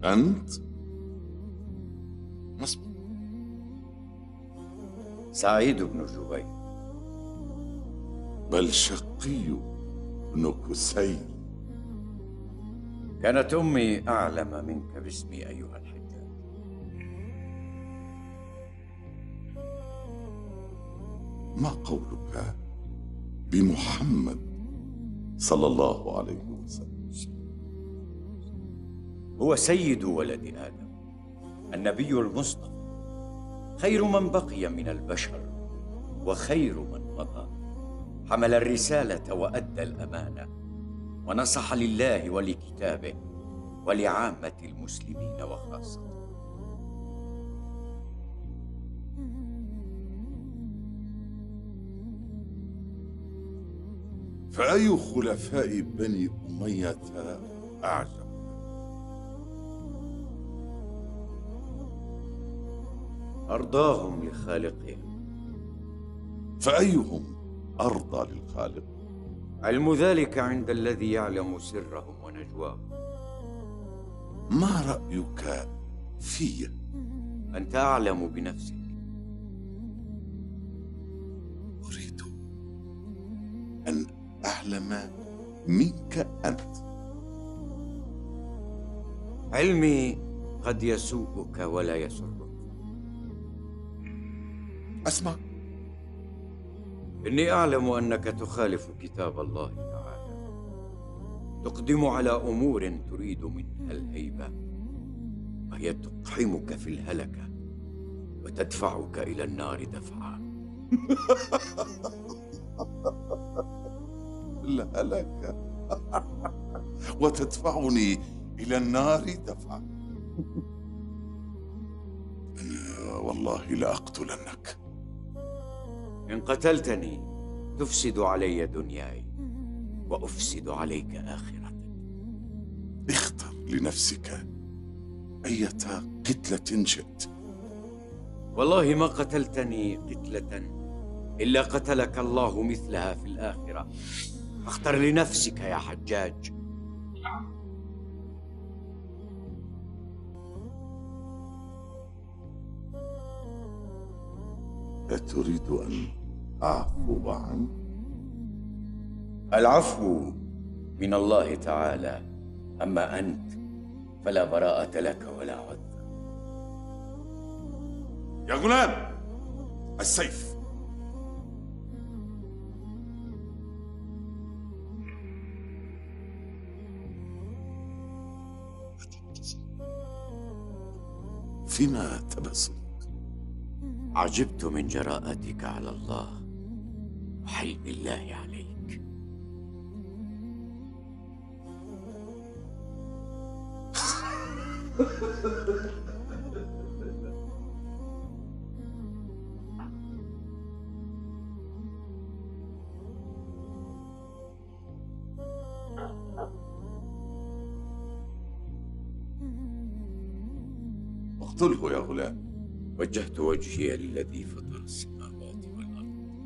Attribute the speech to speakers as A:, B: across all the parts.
A: أنت؟ ما اسمك؟
B: سعيد بن جبير.
A: بل شقي بن كسير.
B: كانت أمي أعلم منك باسمي أيها الحجاج.
A: ما قولك بمحمد صلى الله عليه وسلم؟
B: هو سيد ولد آدم، النبي المصطفى، خير من بقي من البشر وخير من مضى. حمل الرسالة وأدى الأمانة، ونصح لله ولكتابه ولعامة المسلمين وخاصة.
A: فأي خلفاء بني أمية أعجب؟
B: أرضاهم لخالقهم.
A: فأيهم أرضى للخالق؟
B: علم ذلك عند الذي يعلم سرهم ونجواهم.
A: ما رأيك في؟
B: أنت أعلم بنفسك.
A: أريد أن أعلم منك أنت.
B: علمي قد يسوءك ولا يسرك.
A: أسمع.
B: إني أعلم أنك تخالف كتاب الله تعالى، تقدم على أمور تريد منها الهيبة، وهي تقحمك في الهلكة وتدفعك إلى النار دفعا.
A: الهلكة وتدفعني إلى النار دفعا. أنا والله لأقتلنك.
B: إن قتلتني تفسد علي دنياي وأفسد عليك آخرتك.
A: اختر لنفسك أية قتلة شئت.
B: والله ما قتلتني قتلة إلا قتلك الله مثلها في الآخرة. فاختر لنفسك يا حجاج.
A: أتريد أن أعفو عنك؟
B: العفو من الله تعالى، أما أنت فلا براءة لك ولا عذر.
A: يا غلام، السيف. فيما تبسم؟
B: عجبت من جراءتك على الله وحلم الله عليك.
A: اقتله يا غلام.
B: وجهت وجهي للذي فطر السماوات والأرض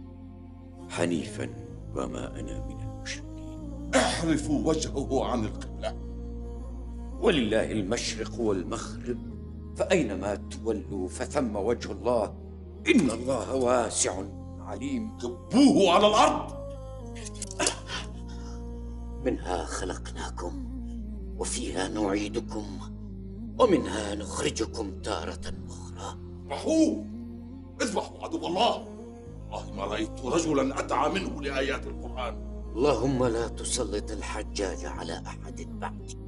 B: حنيفا وما أنا من المشركين.
A: احرفوا وجهه عن القبلة.
B: ولله المشرق والمغرب، فأينما تولوا فثم وجه الله، إن الله واسع عليم.
A: كبوه على الأرض.
B: منها خلقناكم وفيها نعيدكم ومنها نخرجكم تارة أخرى.
A: اذبحوه، اذبحوا عدو الله. والله ما رأيت رجلا أدعى منه لآيات القرآن.
B: اللهم لا تسلط الحجاج على أحد بعدك.